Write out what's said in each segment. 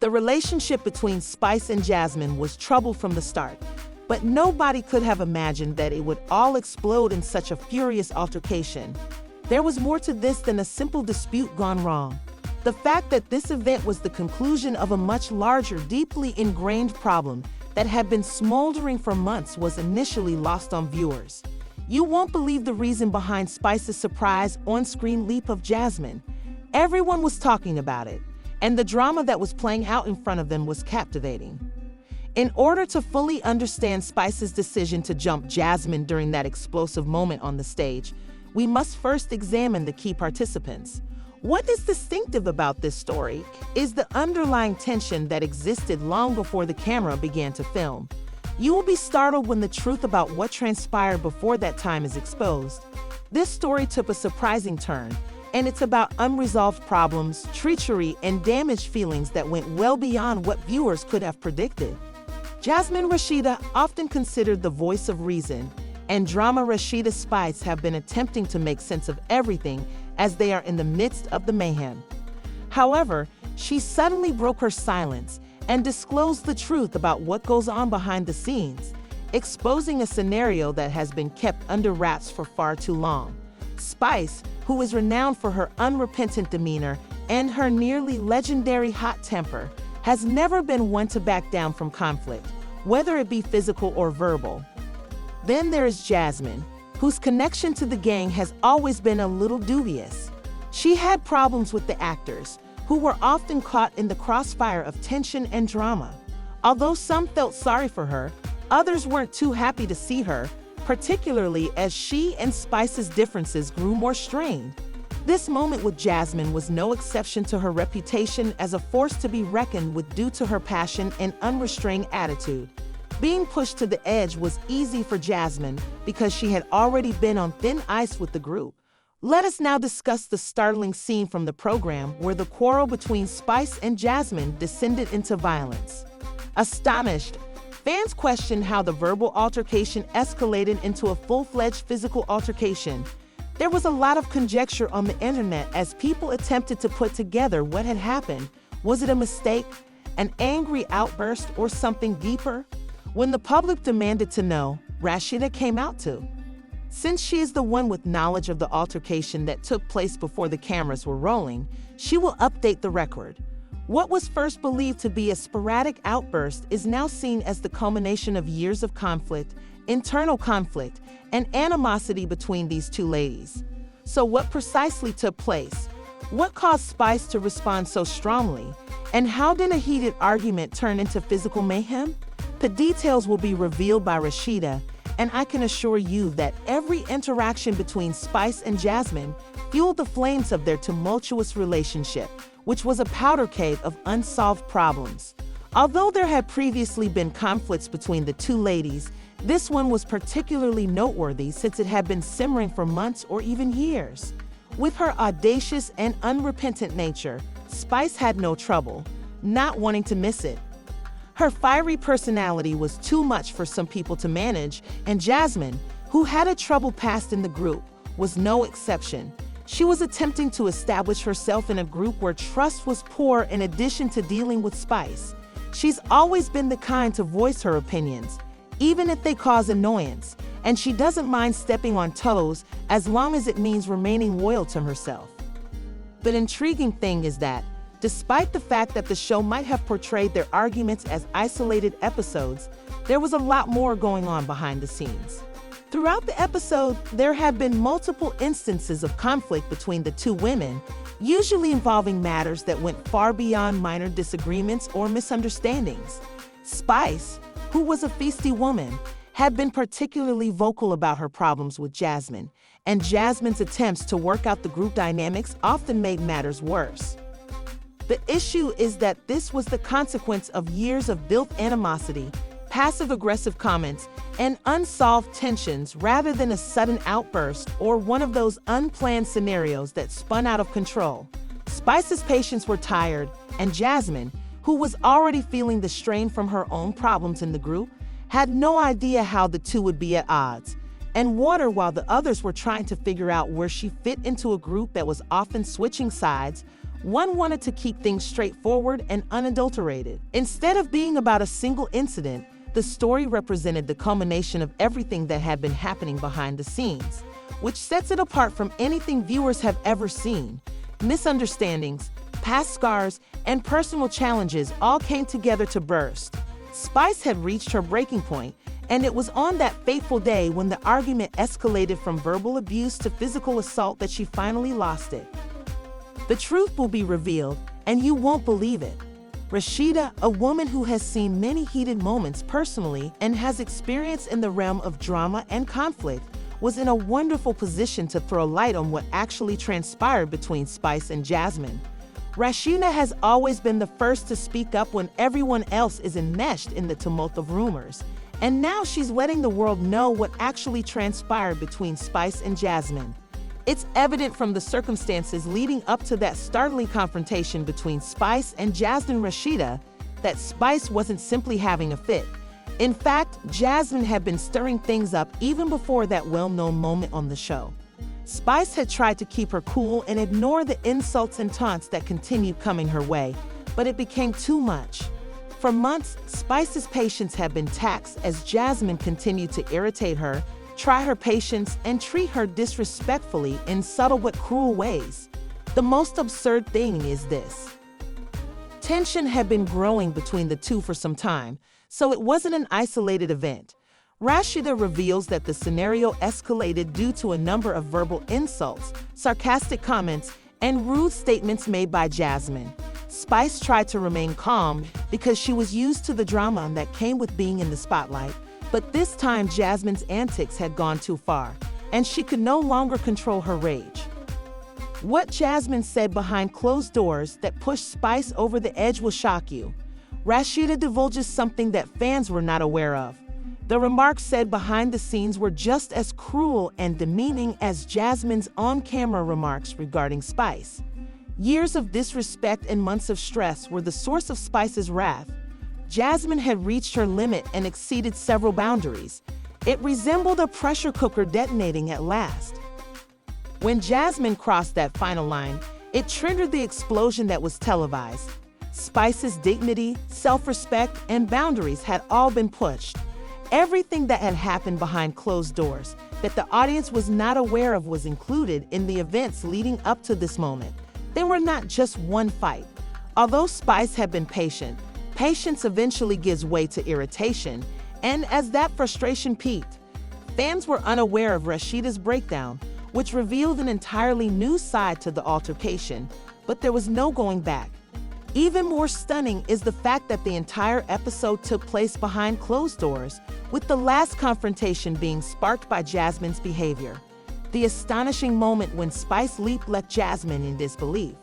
The relationship between Spice and Jasmine was troubled from the start, but nobody could have imagined that it would all explode in such a furious altercation. There was more to this than a simple dispute gone wrong. The fact that this event was the conclusion of a much larger, deeply ingrained problem that had been smoldering for months was initially lost on viewers. You won't believe the reason behind Spice's surprise on-screen leap of Jasmine. Everyone was talking about it, and the drama that was playing out in front of them was captivating. In order to fully understand Spice's decision to jump Jasmine during that explosive moment on the stage, we must first examine the key participants. What is distinctive about this story is the underlying tension that existed long before the camera began to film. You will be startled when the truth about what transpired before that time is exposed. This story took a surprising turn, and it's about unresolved problems, treachery, and damaged feelings that went well beyond what viewers could have predicted. Jasmine Rashida, often considered the voice of reason, and drama Rashida Spice have been attempting to make sense of everything as they are in the midst of the mayhem. However, she suddenly broke her silence and disclosed the truth about what goes on behind the scenes, exposing a scenario that has been kept under wraps for far too long. Spice, who is renowned for her unrepentant demeanor and her nearly legendary hot temper, has never been one to back down from conflict, whether it be physical or verbal. Then there is Jasmine, whose connection to the gang has always been a little dubious. She had problems with the actors, who were often caught in the crossfire of tension and drama. Although some felt sorry for her, others weren't too happy to see her, particularly as she and Spice's differences grew more strained. This moment with Jasmine was no exception to her reputation as a force to be reckoned with due to her passion and unrestrained attitude. Being pushed to the edge was easy for Jasmine because she had already been on thin ice with the group. Let us now discuss the startling scene from the program where the quarrel between Spice and Jasmine descended into violence. Astonished, fans questioned how the verbal altercation escalated into a full-fledged physical altercation. There was a lot of conjecture on the internet as people attempted to put together what had happened. Was it a mistake, an angry outburst, or something deeper? When the public demanded to know, Rashida came out to. Since she is the one with knowledge of the altercation that took place before the cameras were rolling, she will update the record. What was first believed to be a sporadic outburst is now seen as the culmination of years of conflict, internal conflict, and animosity between these two ladies. So what precisely took place? What caused Spice to respond so strongly? And how did a heated argument turn into physical mayhem? The details will be revealed by Rashida, and I can assure you that every interaction between Spice and Jasmine fueled the flames of their tumultuous relationship, which was a powder cave of unsolved problems. Although there had previously been conflicts between the two ladies, this one was particularly noteworthy since it had been simmering for months or even years. With her audacious and unrepentant nature, Spice had no trouble, not wanting to miss it. Her fiery personality was too much for some people to manage, and Jasmine, who had a troubled past in the group, was no exception. She was attempting to establish herself in a group where trust was poor in addition to dealing with Spice. She's always been the kind to voice her opinions, even if they cause annoyance, and she doesn't mind stepping on toes as long as it means remaining loyal to herself. The intriguing thing is that, despite the fact that the show might have portrayed their arguments as isolated episodes, there was a lot more going on behind the scenes. Throughout the episode, there have been multiple instances of conflict between the two women, usually involving matters that went far beyond minor disagreements or misunderstandings. Spice, who was a feisty woman, had been particularly vocal about her problems with Jasmine, and Jasmine's attempts to work out the group dynamics often made matters worse. The issue is that this was the consequence of years of built animosity, passive-aggressive comments, and unsolved tensions rather than a sudden outburst or one of those unplanned scenarios that spun out of control. Spice's patience were tired, and Jasmine, who was already feeling the strain from her own problems in the group, had no idea how the two would be at odds, and wonder while the others were trying to figure out where she fit into a group that was often switching sides, One wanted to keep things straightforward and unadulterated. Instead of being about a single incident, the story represented the culmination of everything that had been happening behind the scenes, which sets it apart from anything viewers have ever seen. Misunderstandings, past scars, and personal challenges all came together to burst. Spice had reached her breaking point, and it was on that fateful day when the argument escalated from verbal abuse to physical assault that she finally lost it. The truth will be revealed, and you won't believe it. Rashida, a woman who has seen many heated moments personally and has experience in the realm of drama and conflict, was in a wonderful position to throw light on what actually transpired between Spice and Jasmine. Rashida has always been the first to speak up when everyone else is enmeshed in the tumult of rumors, and now she's letting the world know what actually transpired between Spice and Jasmine. It's evident from the circumstances leading up to that startling confrontation between Spice and Jasmine Rashida that Spice wasn't simply having a fit. In fact, Jasmine had been stirring things up even before that well-known moment on the show. Spice had tried to keep her cool and ignore the insults and taunts that continued coming her way, but it became too much. For months, Spice's patience had been taxed as Jasmine continued to irritate her, try her patience, and treat her disrespectfully in subtle but cruel ways. The most absurd thing is this. Tension had been growing between the two for some time, so it wasn't an isolated event. Rashida reveals that the scenario escalated due to a number of verbal insults, sarcastic comments, and rude statements made by Jasmine. Spice tried to remain calm because she was used to the drama that came with being in the spotlight, but this time Jasmine's antics had gone too far, and she could no longer control her rage. What Jasmine said behind closed doors that pushed Spice over the edge will shock you. Rashida divulges something that fans were not aware of. The remarks said behind the scenes were just as cruel and demeaning as Jasmine's on-camera remarks regarding Spice. Years of disrespect and months of stress were the source of Spice's wrath. Jasmine had reached her limit and exceeded several boundaries. It resembled a pressure cooker detonating at last. When Jasmine crossed that final line, it triggered the explosion that was televised. Spice's dignity, self-respect, and boundaries had all been pushed. Everything that had happened behind closed doors that the audience was not aware of was included in the events leading up to this moment. They were not just one fight. Although Spice had been patient, patience eventually gives way to irritation, and as that frustration peaked, fans were unaware of Rashida's breakdown, which revealed an entirely new side to the altercation, but there was no going back. Even more stunning is the fact that the entire episode took place behind closed doors, with the last confrontation being sparked by Jasmine's behavior. The astonishing moment when Spice leaped left Jasmine in disbelief.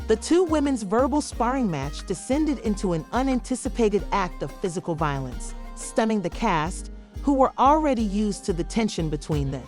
The two women's verbal sparring match descended into an unanticipated act of physical violence, stunning the cast, who were already used to the tension between them.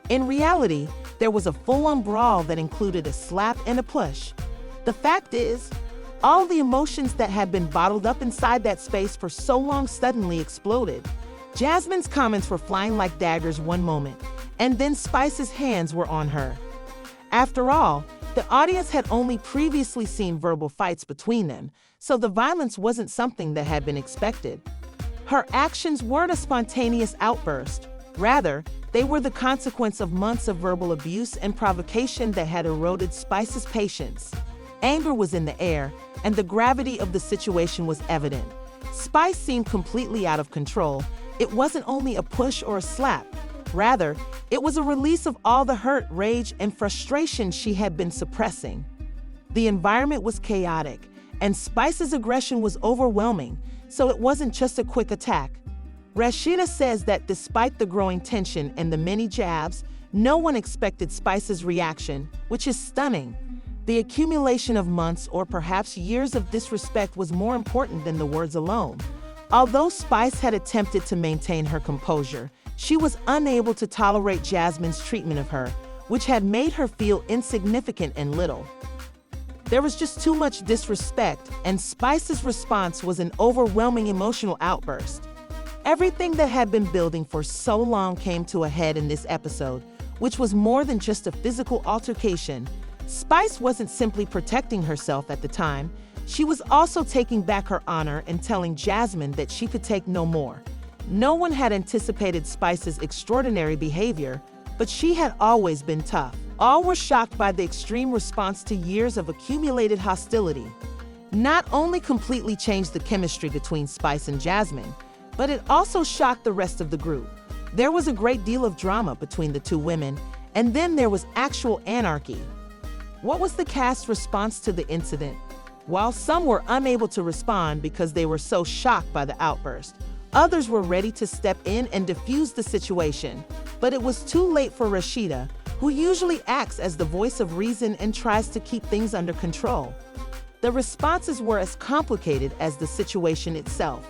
In reality, there was a full-on brawl that included a slap and a push. The fact is, all the emotions that had been bottled up inside that space for so long suddenly exploded. Jasmine's comments were flying like daggers one moment, and then Spice's hands were on her. After all, the audience had only previously seen verbal fights between them, so the violence wasn't something that had been expected. Her actions weren't a spontaneous outburst. Rather, they were the consequence of months of verbal abuse and provocation that had eroded Spice's patience. Anger was in the air, and the gravity of the situation was evident. Spice seemed completely out of control. It wasn't only a push or a slap. Rather, it was a release of all the hurt, rage, and frustration she had been suppressing. The environment was chaotic, and Spice's aggression was overwhelming, so it wasn't just a quick attack. Rashida says that despite the growing tension and the many jabs, no one expected Spice's reaction, which is stunning. The accumulation of months or perhaps years of disrespect was more important than the words alone. Although Spice had attempted to maintain her composure, she was unable to tolerate Jasmine's treatment of her, which had made her feel insignificant and little. There was just too much disrespect, and Spice's response was an overwhelming emotional outburst. Everything that had been building for so long came to a head in this episode, which was more than just a physical altercation. Spice wasn't simply protecting herself at the time, she was also taking back her honor and telling Jasmine that she could take no more. No one had anticipated Spice's extraordinary behavior, but she had always been tough. All were shocked by the extreme response to years of accumulated hostility. Not only completely changed the chemistry between Spice and Jasmine, but it also shocked the rest of the group. There was a great deal of drama between the two women, and then there was actual anarchy. What was the cast's response to the incident? While some were unable to respond because they were so shocked by the outburst, others were ready to step in and defuse the situation. But it was too late for Rashida, who usually acts as the voice of reason and tries to keep things under control. The responses were as complicated as the situation itself.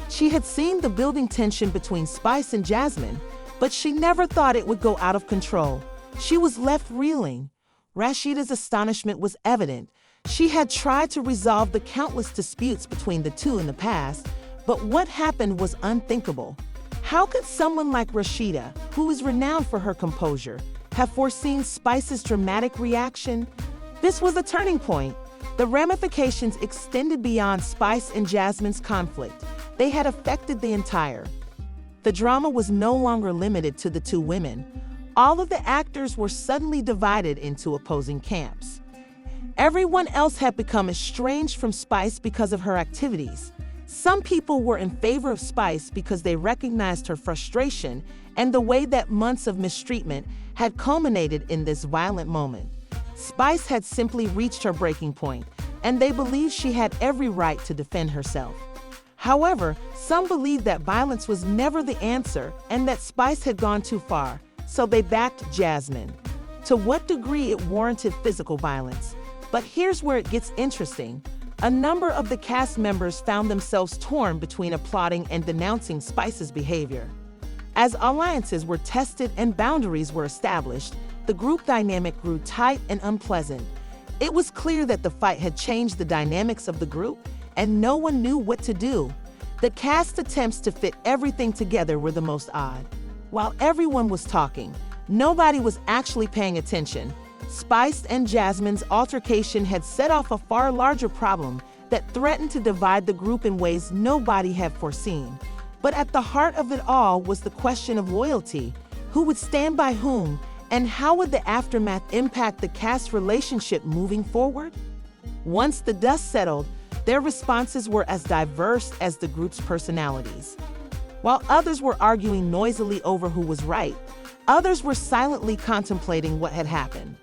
She had seen the building tension between Spice and Jasmine, but she never thought it would go out of control. She was left reeling. Rashida's astonishment was evident. She had tried to resolve the countless disputes between the two in the past, but what happened was unthinkable. How could someone like Rashida, who is renowned for her composure, have foreseen Spice's dramatic reaction? This was a turning point. The ramifications extended beyond Spice and Jasmine's conflict. They had affected the entire. The drama was no longer limited to the two women. All of the actors were suddenly divided into opposing camps. Everyone else had become estranged from Spice because of her activities. Some people were in favor of Spice because they recognized her frustration and the way that months of mistreatment had culminated in this violent moment. Spice had simply reached her breaking point, and they believed she had every right to defend herself. However, some believed that violence was never the answer and that Spice had gone too far, so they backed Jasmine. To what degree it warranted physical violence? But here's where it gets interesting. A number of the cast members found themselves torn between applauding and denouncing Spice's behavior. As alliances were tested and boundaries were established, the group dynamic grew tight and unpleasant. It was clear that the fight had changed the dynamics of the group, and no one knew what to do. The cast's attempts to fit everything together were the most odd. While everyone was talking, nobody was actually paying attention. Spice and Jasmine's altercation had set off a far larger problem that threatened to divide the group in ways nobody had foreseen. But at the heart of it all was the question of loyalty. Who would stand by whom, and how would the aftermath impact the cast's relationship moving forward? Once the dust settled, their responses were as diverse as the group's personalities. While others were arguing noisily over who was right, others were silently contemplating what had happened.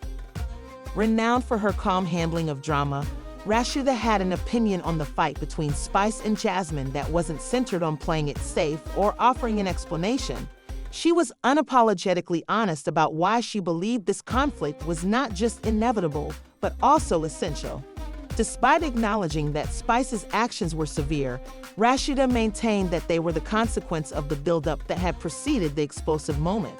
Renowned for her calm handling of drama, Rashida had an opinion on the fight between Spice and Jasmine that wasn't centered on playing it safe or offering an explanation. She was unapologetically honest about why she believed this conflict was not just inevitable, but also essential. Despite acknowledging that Spice's actions were severe, Rashida maintained that they were the consequence of the buildup that had preceded the explosive moment.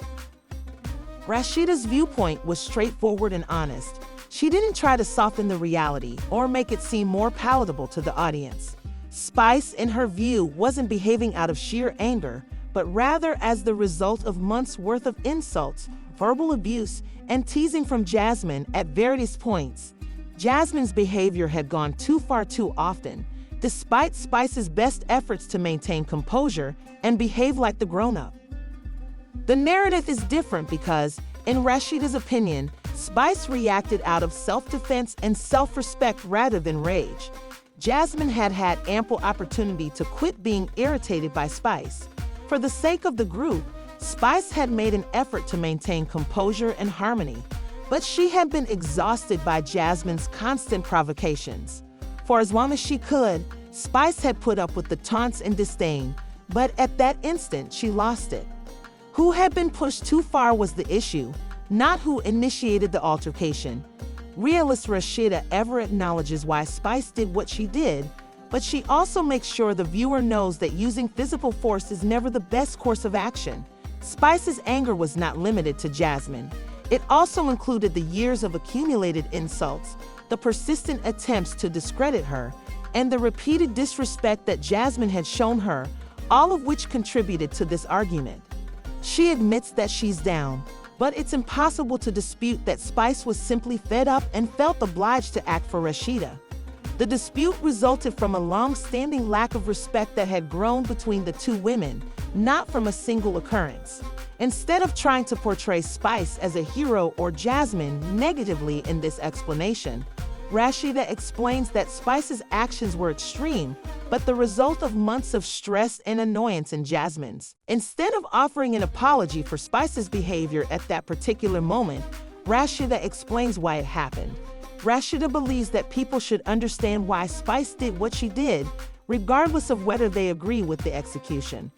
Rashida's viewpoint was straightforward and honest. She didn't try to soften the reality or make it seem more palatable to the audience. Spice, in her view, wasn't behaving out of sheer anger, but rather as the result of months' worth of insults, verbal abuse, and teasing from Jasmine at various points. Jasmine's behavior had gone too far too often, despite Spice's best efforts to maintain composure and behave like the grown-up. The narrative is different because, in Rashida's opinion, Spice reacted out of self-defense and self-respect rather than rage. Jasmine had had ample opportunity to quit being irritated by Spice. For the sake of the group, Spice had made an effort to maintain composure and harmony, but she had been exhausted by Jasmine's constant provocations. For as long as she could, Spice had put up with the taunts and disdain, but at that instant she lost it. Who had been pushed too far was the issue, not who initiated the altercation. Realist Rashida ever acknowledges why Spice did what she did, but she also makes sure the viewer knows that using physical force is never the best course of action. Spice's anger was not limited to Jasmine. It also included the years of accumulated insults, the persistent attempts to discredit her, and the repeated disrespect that Jasmine had shown her, all of which contributed to this argument. She admits that she's down. But it's impossible to dispute that Spice was simply fed up and felt obliged to act for Rashida. The dispute resulted from a long-standing lack of respect that had grown between the two women, not from a single occurrence. Instead of trying to portray Spice as a hero or Jasmine negatively in this explanation, Rashida explains that Spice's actions were extreme, but the result of months of stress and annoyance in Jasmine's. Instead of offering an apology for Spice's behavior at that particular moment, Rashida explains why it happened. Rashida believes that people should understand why Spice did what she did, regardless of whether they agree with the execution.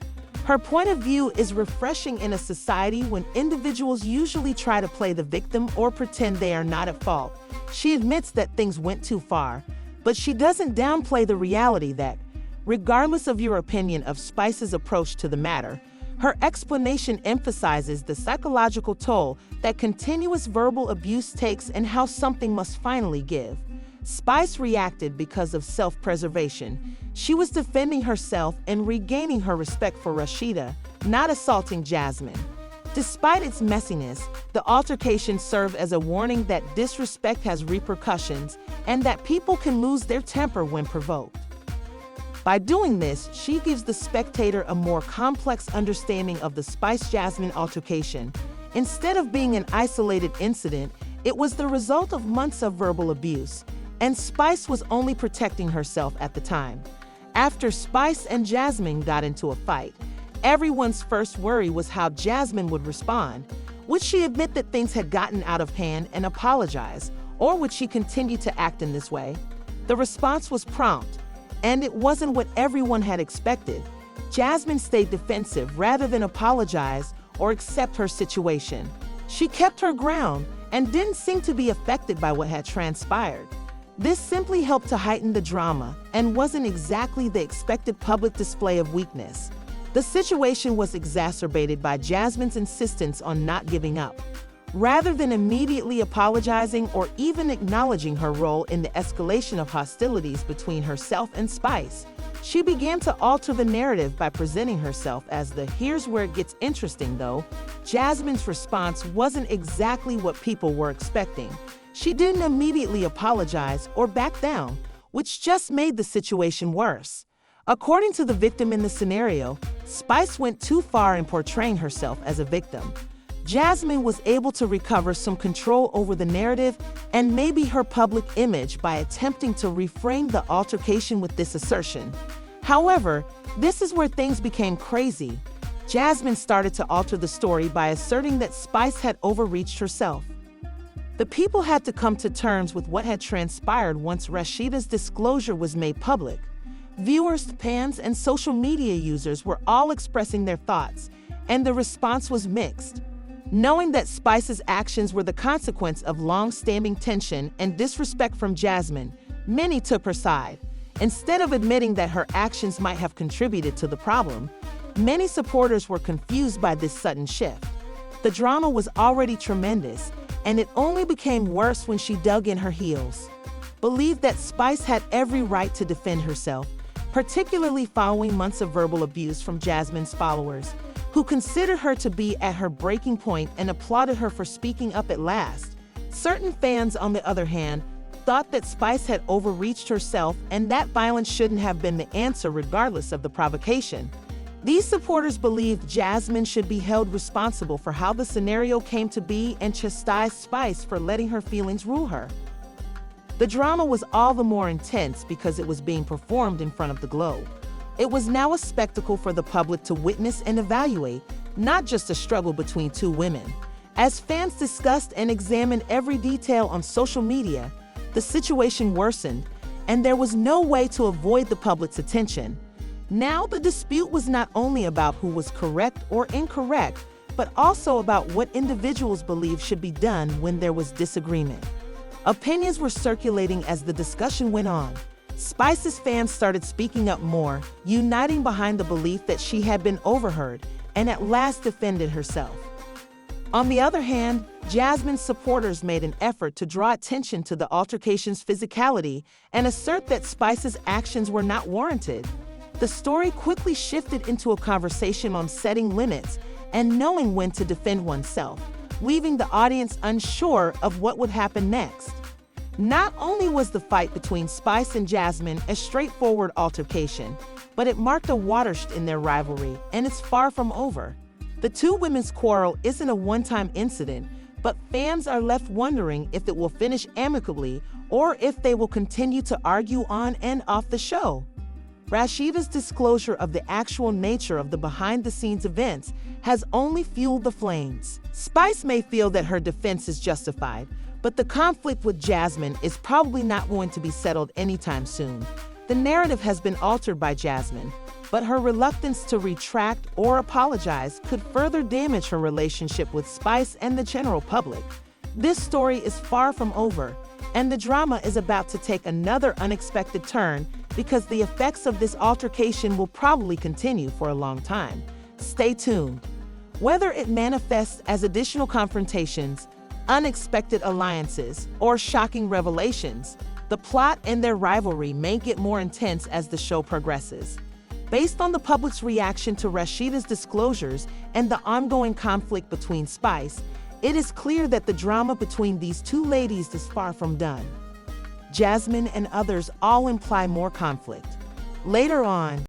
Her point of view is refreshing in a society when individuals usually try to play the victim or pretend they are not at fault. She admits that things went too far, but she doesn't downplay the reality that, regardless of your opinion of Spice's approach to the matter, her explanation emphasizes the psychological toll that continuous verbal abuse takes and how something must finally give. Spice reacted because of self-preservation. She was defending herself and regaining her respect for Rashida, not assaulting Jasmine. Despite its messiness, the altercation served as a warning that disrespect has repercussions and that people can lose their temper when provoked. By doing this, she gives the spectator a more complex understanding of the Spice-Jasmine altercation. Instead of being an isolated incident, it was the result of months of verbal abuse, and Spice was only protecting herself at the time. After Spice and Jasmine got into a fight, everyone's first worry was how Jasmine would respond. Would she admit that things had gotten out of hand and apologize, or would she continue to act in this way? The response was prompt, and it wasn't what everyone had expected. Jasmine stayed defensive rather than apologize or accept her situation. She kept her ground and didn't seem to be affected by what had transpired. This simply helped to heighten the drama and wasn't exactly the expected public display of weakness. The situation was exacerbated by Jasmine's insistence on not giving up. Rather than immediately apologizing or even acknowledging her role in the escalation of hostilities between herself and Spice, she began to alter the narrative by presenting herself as the "here's where it gets interesting though." Jasmine's response wasn't exactly what people were expecting. She didn't immediately apologize or back down, which just made the situation worse. According to the victim in the scenario, Spice went too far in portraying herself as a victim. Jasmine was able to recover some control over the narrative and maybe her public image by attempting to reframe the altercation with this assertion. However, this is where things became crazy. Jasmine started to alter the story by asserting that Spice had overreached herself. The people had to come to terms with what had transpired once Rashida's disclosure was made public. Viewers, fans, and social media users were all expressing their thoughts, and the response was mixed. Knowing that Spice's actions were the consequence of long-standing tension and disrespect from Jasmine, many took her side. Instead of admitting that her actions might have contributed to the problem, many supporters were confused by this sudden shift. The drama was already tremendous, and it only became worse when she dug in her heels. Believed that Spice had every right to defend herself, particularly following months of verbal abuse from Jasmine's followers, who considered her to be at her breaking point and applauded her for speaking up at last. Certain fans, on the other hand, thought that Spice had overreached herself and that violence shouldn't have been the answer regardless of the provocation. These supporters believed Jasmine should be held responsible for how the scenario came to be and chastised Spice for letting her feelings rule her. The drama was all the more intense because it was being performed in front of the globe. It was now a spectacle for the public to witness and evaluate, not just a struggle between two women. As fans discussed and examined every detail on social media, the situation worsened, and there was no way to avoid the public's attention. Now the dispute was not only about who was correct or incorrect, but also about what individuals believed should be done when there was disagreement. Opinions were circulating as the discussion went on. Spice's fans started speaking up more, uniting behind the belief that she had been overheard and at last defended herself. On the other hand, Jasmine's supporters made an effort to draw attention to the altercation's physicality and assert that Spice's actions were not warranted. The story quickly shifted into a conversation on setting limits and knowing when to defend oneself. leaving the audience unsure of what would happen next. Not only was the fight between Spice and Jasmine a straightforward altercation, but it marked a watershed in their rivalry, and it's far from over. The two women's quarrel isn't a one-time incident, but fans are left wondering if it will finish amicably or if they will continue to argue on and off the show. Rashida's disclosure of the actual nature of the behind-the-scenes events has only fueled the flames. Spice may feel that her defense is justified, but the conflict with Jasmine is probably not going to be settled anytime soon. The narrative has been altered by Jasmine, but her reluctance to retract or apologize could further damage her relationship with Spice and the general public. This story is far from over, and the drama is about to take another unexpected turn because the effects of this altercation will probably continue for a long time. Stay tuned. Whether it manifests as additional confrontations, unexpected alliances, or shocking revelations, the plot and their rivalry may get more intense as the show progresses. Based on the public's reaction to Rashida's disclosures and the ongoing conflict between Spice, it is clear that the drama between these two ladies is far from done. Jasmine and others all imply more conflict. Later on,